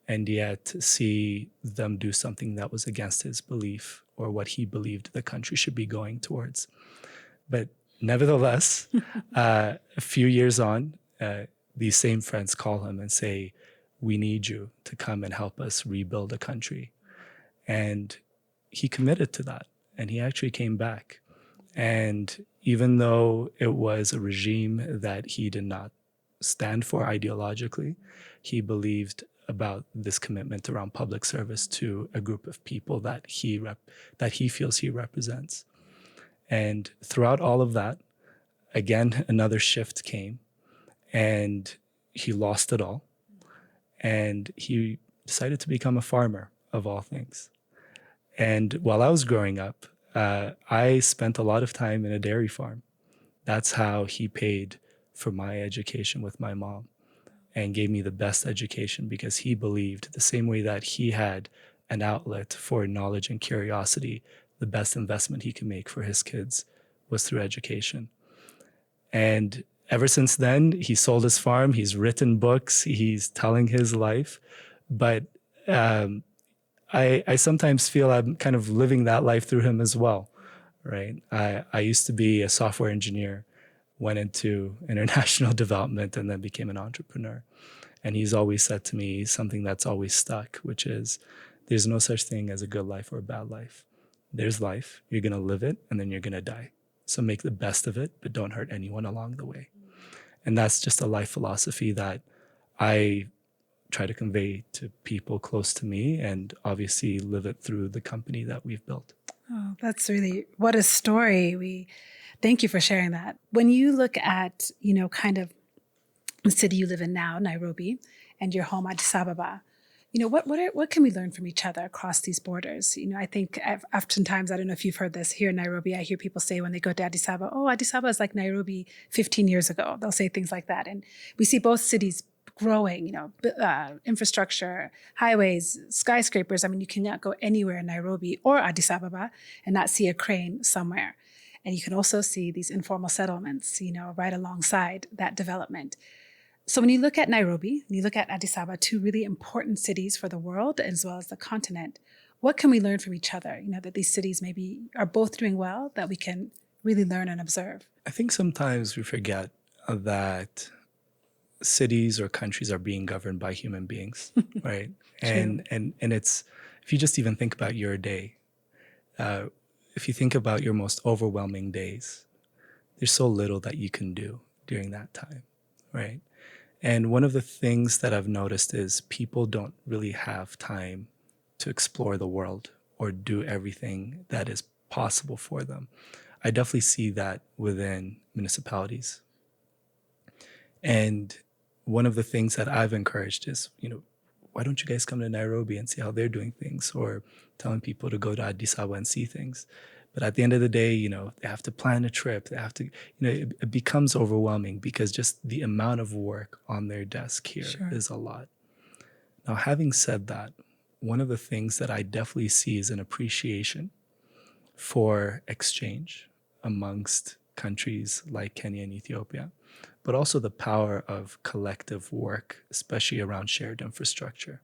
and yet see them do something that was against his belief or what he believed the country should be going towards. But nevertheless, a few years on, these same friends call him and say, "We need you to come and help us rebuild a country." And he committed to that, and he actually came back. And even though it was a regime that he did not stand for ideologically, he believed about this commitment around public service to a group of people that he feels he represents. And throughout all of that, again, another shift came, and he lost it all. And he decided to become a farmer, of all things. And while I was growing up, I spent a lot of time in a dairy farm. That's how he paid for my education with my mom and gave me the best education, because he believed the same way that he had an outlet for knowledge and curiosity, the best investment he could make for his kids was through education. And ever since then, he sold his farm, he's written books, he's telling his life. But I sometimes feel I'm kind of living that life through him as well, right? I used to be a software engineer, went into international development, and then became an entrepreneur. And he's always said to me something that's always stuck, which is, there's no such thing as a good life or a bad life. There's life, you're gonna live it, and then you're gonna die. So make the best of it, but don't hurt anyone along the way. And that's just a life philosophy that I try to convey to people close to me, and obviously live it through the company that we've built. Oh, that's really, what a story. Thank you for sharing that. When you look at, kind of the city you live in now, Nairobi, and your home, Addis Ababa, what can we learn from each other across these borders? I think oftentimes, I don't know if you've heard this here in Nairobi, I hear people say when they go to Addis Ababa, oh, Addis Ababa is like Nairobi 15 years ago. They'll say things like that. And we see both cities growing, infrastructure, highways, skyscrapers. I mean, you cannot go anywhere in Nairobi or Addis Ababa and not see a crane somewhere. And you can also see these informal settlements, right alongside that development. So when you look at Nairobi, and you look at Addis Ababa, two really important cities for the world as well as the continent, what can we learn from each other? That these cities maybe are both doing well, that we can really learn and observe. I think sometimes we forget that cities or countries are being governed by human beings, right? and it's, if you just even think about your day, if you think about your most overwhelming days, there's so little that you can do during that time, right? And one of the things that I've noticed is people don't really have time to explore the world or do everything that is possible for them. I definitely see that within municipalities. And one of the things that I've encouraged is, why don't you guys come to Nairobi and see how they're doing things, or telling people to go to Addis Ababa and see things. But at the end of the day, they have to plan a trip. They have to, it becomes overwhelming because just the amount of work on their desk here is a lot. Now, having said that, one of the things that I definitely see is an appreciation for exchange amongst countries like Kenya and Ethiopia, but also the power of collective work, especially around shared infrastructure,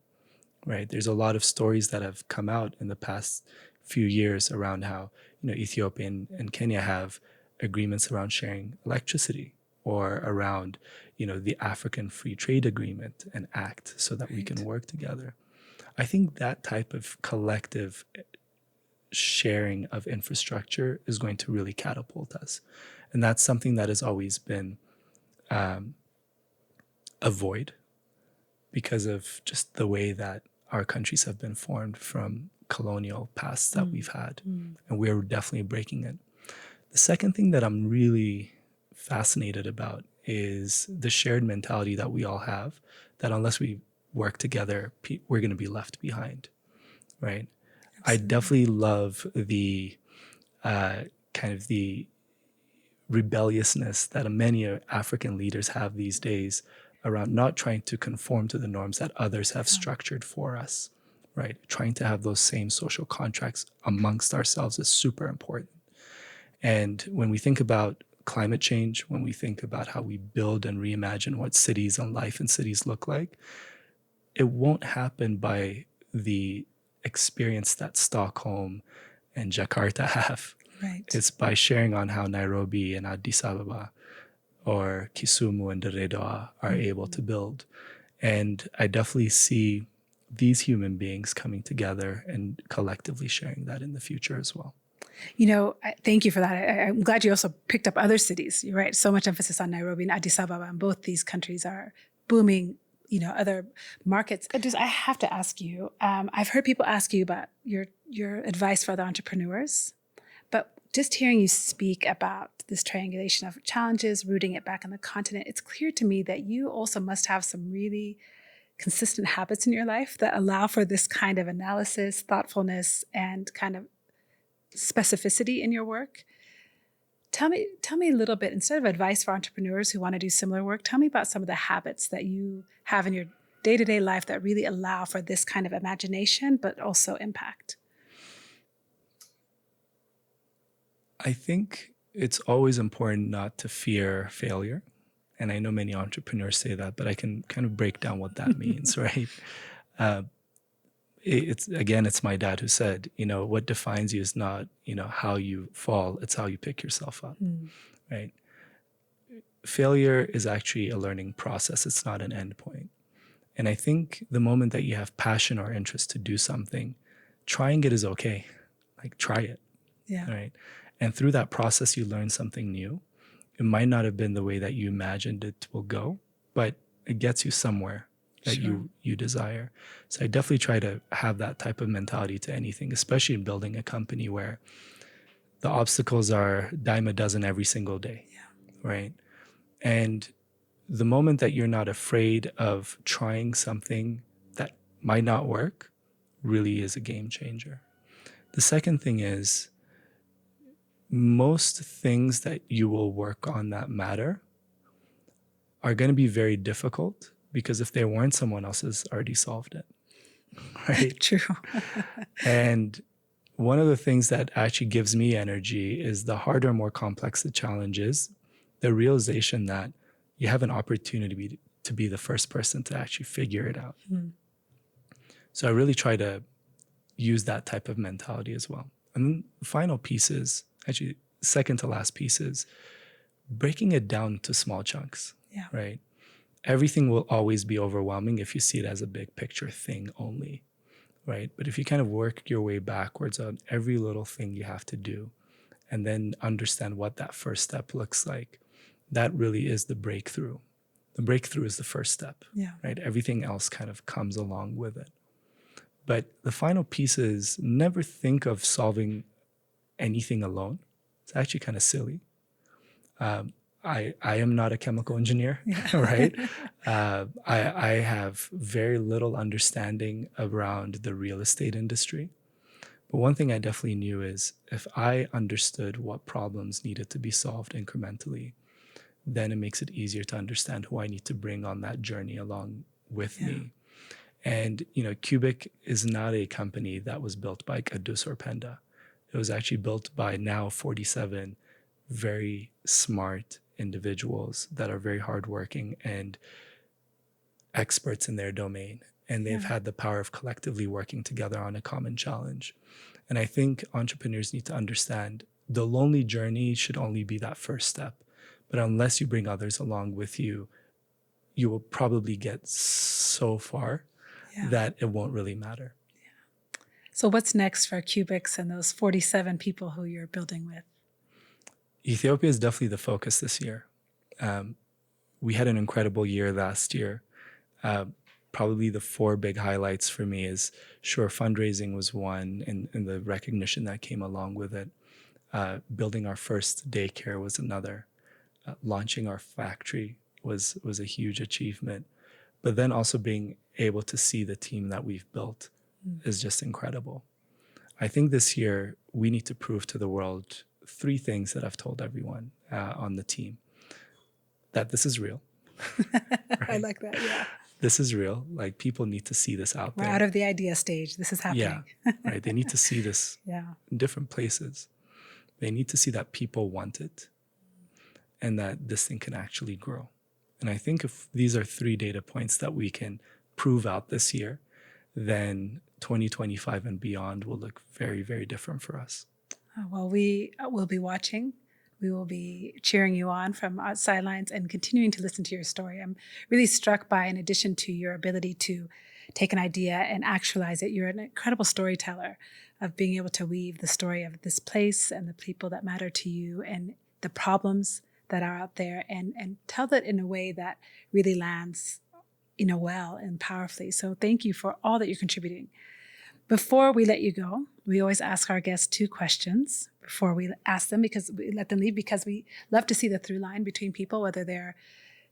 right? There's a lot of stories that have come out in the past few years around how, Ethiopia and Kenya have agreements around sharing electricity, or around, the African Free Trade Agreement and Act, so that we can work together. I think that type of collective sharing of infrastructure is going to really catapult us. And that's something that has always been a void because of just the way that our countries have been formed from colonial pasts that we've had. And we're definitely breaking it. The second thing that I'm really fascinated about is the shared mentality that we all have, that unless we work together, we're going to be left behind, right? Absolutely. I definitely love the kind of the rebelliousness that many African leaders have these days around not trying to conform to the norms that others have structured for us, right? Trying to have those same social contracts amongst ourselves is super important. And when we think about climate change, when we think about how we build and reimagine what cities and life in cities look like, it won't happen by the experience that Stockholm and Jakarta have. Right. It's by sharing on how Nairobi and Addis Ababa or Kisumu and Derrida are able to build. And I definitely see these human beings coming together and collectively sharing that in the future as well. Thank you for that. I'm glad you also picked up other cities. You're right. So much emphasis on Nairobi and Addis Ababa, and both these countries are booming, other markets. I have to ask you, I've heard people ask you about your advice for other entrepreneurs, but just hearing you speak about this triangulation of challenges, rooting it back on the continent, it's clear to me that you also must have some really consistent habits in your life that allow for this kind of analysis, thoughtfulness, and kind of specificity in your work. Tell me a little bit, instead of advice for entrepreneurs who want to do similar work, tell me about some of the habits that you have in your day-to-day life that really allow for this kind of imagination, but also impact. I think it's always important not to fear failure. And I know many entrepreneurs say that, but I can kind of break down what that means, right? It's my dad who said, what defines you is not, how you fall, it's how you pick yourself up, right? Failure is actually a learning process. It's not an end point. And I think the moment that you have passion or interest to do something, trying it is okay. Like, try it, right? And through that process, you learn something new. It might not have been the way that you imagined it will go, but it gets you somewhere that you desire. So I definitely try to have that type of mentality to anything, especially in building a company where the obstacles are dime a dozen every single day, right? And the moment that you're not afraid of trying something that might not work really is a game changer. The second thing is most things that you will work on that matter are going to be very difficult because if they weren't, someone else has already solved it, right? True. And one of the things that actually gives me energy is the harder, more complex the challenge is, the realization that you have an opportunity to be the first person to actually figure it out. So I really try to use that type of mentality as well. And then the final piece is, actually second to last piece is breaking it down to small chunks, right? Everything will always be overwhelming if you see it as a big picture thing only, right? But if you kind of work your way backwards on every little thing you have to do and then understand what that first step looks like, that really is the breakthrough. The breakthrough is the first step, right? Everything else kind of comes along with it. But the final piece is never think of solving anything alone. It's actually kind of silly. I am not a chemical engineer, right? I have very little understanding around the real estate industry. But one thing I definitely knew is if I understood what problems needed to be solved incrementally, then it makes it easier to understand who I need to bring on that journey along with me. And, Cubik is not a company that was built by Kidus or Penda. It was actually built by now 47 very smart individuals that are very hardworking and experts in their domain. And they've had the power of collectively working together on a common challenge. And I think entrepreneurs need to understand the lonely journey should only be that first step. But unless you bring others along with you, you will probably get so far that it won't really matter. So what's next for Cubix and those 47 people who you're building with? Ethiopia is definitely the focus this year. We had an incredible year last year. Probably the four big highlights for me is, fundraising was one, and the recognition that came along with it. Building our first daycare was another. Launching our factory was a huge achievement. But then also being able to see the team that we've built is just incredible. I think this year we need to prove to the world three things that I've told everyone on the team. That this is real. I like that, This is real. Like, people need to see this out there. We're out of the idea stage. This is happening. Right. They need to see this in different places. They need to see that people want it and that this thing can actually grow. And I think if these are three data points that we can prove out this year, then 2025 and beyond will look very, very different for us. Well, we will be watching. We will be cheering you on from our sidelines and continuing to listen to your story. I'm really struck by, in addition to your ability to take an idea and actualize it, you're an incredible storyteller of being able to weave the story of this place and the people that matter to you and the problems that are out there and tell that in a way that really lands, well and powerfully. So thank you for all that you're contributing. Before we let you go, we always ask our guests two questions before we ask them, because we let them leave, because we love to see the through line between people, whether they're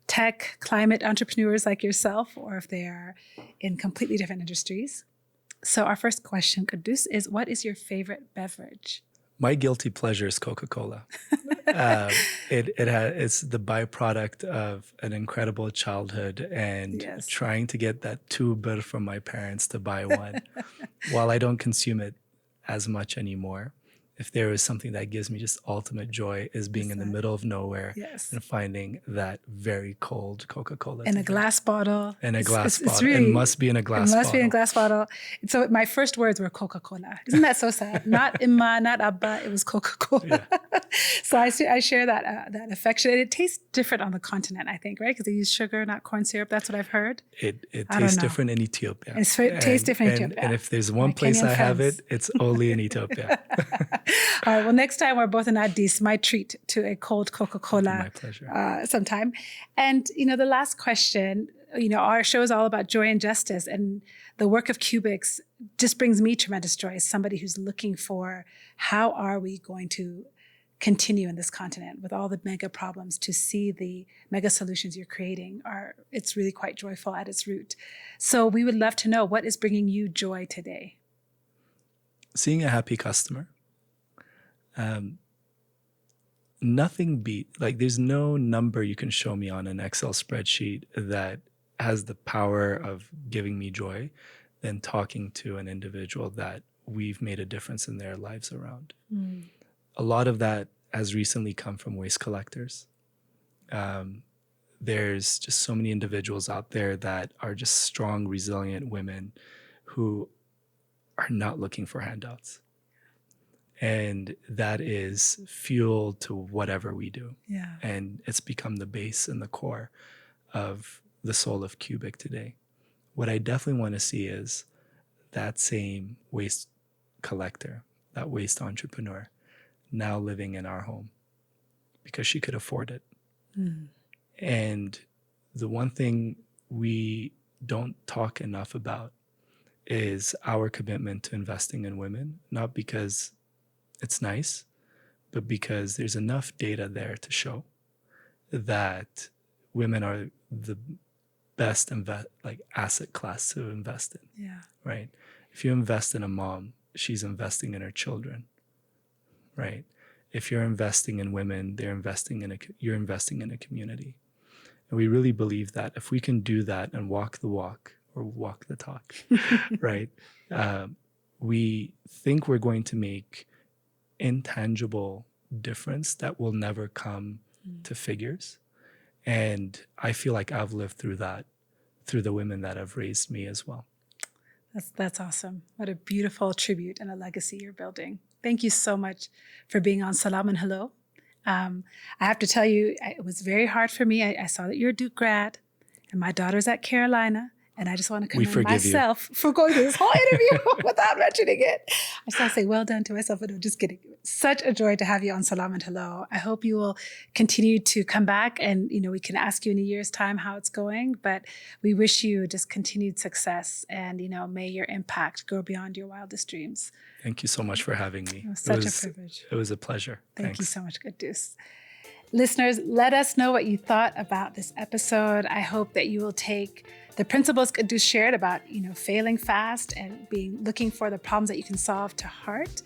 tech, climate entrepreneurs like yourself, or if they are in completely different industries. So our first question, Kidus, is what is your favorite beverage? My guilty pleasure is Coca-Cola. It's the byproduct of an incredible childhood and trying to get that tuber from my parents to buy one. While I don't consume it as much anymore, if there is something that gives me just ultimate joy, is being in the middle of nowhere and finding that very cold Coca-Cola. In a glass bottle. In a glass bottle. Really, it must be in a glass bottle. It must be in a glass bottle. So my first words were Coca-Cola. Isn't that so sad? Not Imma, not Abba, it was Coca-Cola. So I share that affection. And it tastes different on the continent, I think, right? Because they use sugar, not corn syrup. That's what I've heard. It tastes different in Ethiopia. It tastes different in Ethiopia. And if there's one place I have it, it's only in Ethiopia. All right. Well, next time we're both in Addis, my treat to a cold Coca-Cola. My pleasure. Sometime. And, the last question, our show is all about joy and justice. And the work of Cubix just brings me tremendous joy as somebody who's looking for how are we going to continue in this continent with all the mega problems, to see the mega solutions you're creating it's really quite joyful at its root. So we would love to know, what is bringing you joy today? Seeing a happy customer. Nothing there's no number you can show me on an Excel spreadsheet that has the power of giving me joy than talking to an individual that we've made a difference in their lives around. A lot of that has recently come from waste collectors. There's just so many individuals out there that are just strong, resilient women who are not looking for handouts. And that is fuel to whatever we do. Yeah. And it's become the base and the core of the soul of Kubik today. What I definitely want to see is that same waste collector, that waste entrepreneur, now living in our home because she could afford it. And the one thing we don't talk enough about is our commitment to investing in women, not because it's nice, but because there's enough data there to show that women are the best asset class to invest in. Yeah. Right? If you invest in a mom, she's investing in her children. Right? If you're investing in women, you're investing in a community. And we really believe that if we can do that and walk the walk or walk the talk, right? We think we're going to make intangible difference that will never come to figures. And I feel like I've lived through that, through the women that have raised me as well. That's awesome. What a beautiful tribute and a legacy you're building. Thank you so much for being on Salam and Hello. I have to tell you, it was very hard for me. I saw that you're a Duke grad and my daughter's at Carolina. And I just want to commend myself for going through this whole interview without mentioning it. I just want to say well done to myself, but I'm just kidding. Such a joy to have you on Salam and Hello. I hope you will continue to come back and, we can ask you in a year's time how it's going, but we wish you just continued success and, may your impact go beyond your wildest dreams. Thank you so much for having me. It was such a privilege. It was a pleasure. Thank you so much, Kidus. Listeners, let us know what you thought about this episode. I hope that you will take the principles Kidus shared about, failing fast and looking for the problems that you can solve to heart.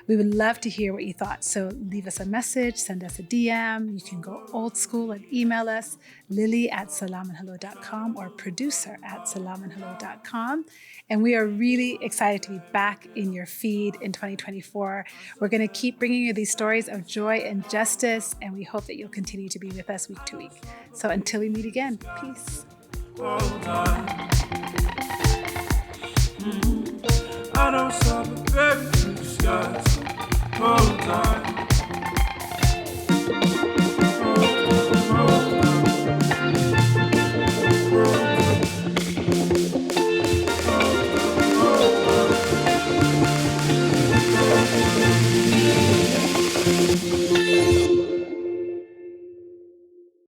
We would love to hear what you thought. So leave us a message, send us a DM. You can go old school and email us, lily@salamandhello.com or producer@salamandhello.com. And we are really excited to be back in your feed in 2024. We're going to keep bringing you these stories of joy and justice, and we hope that you'll continue to be with us week to week. So until we meet again, peace. Hold on. I don't stop, baby, in the skies. Hold on.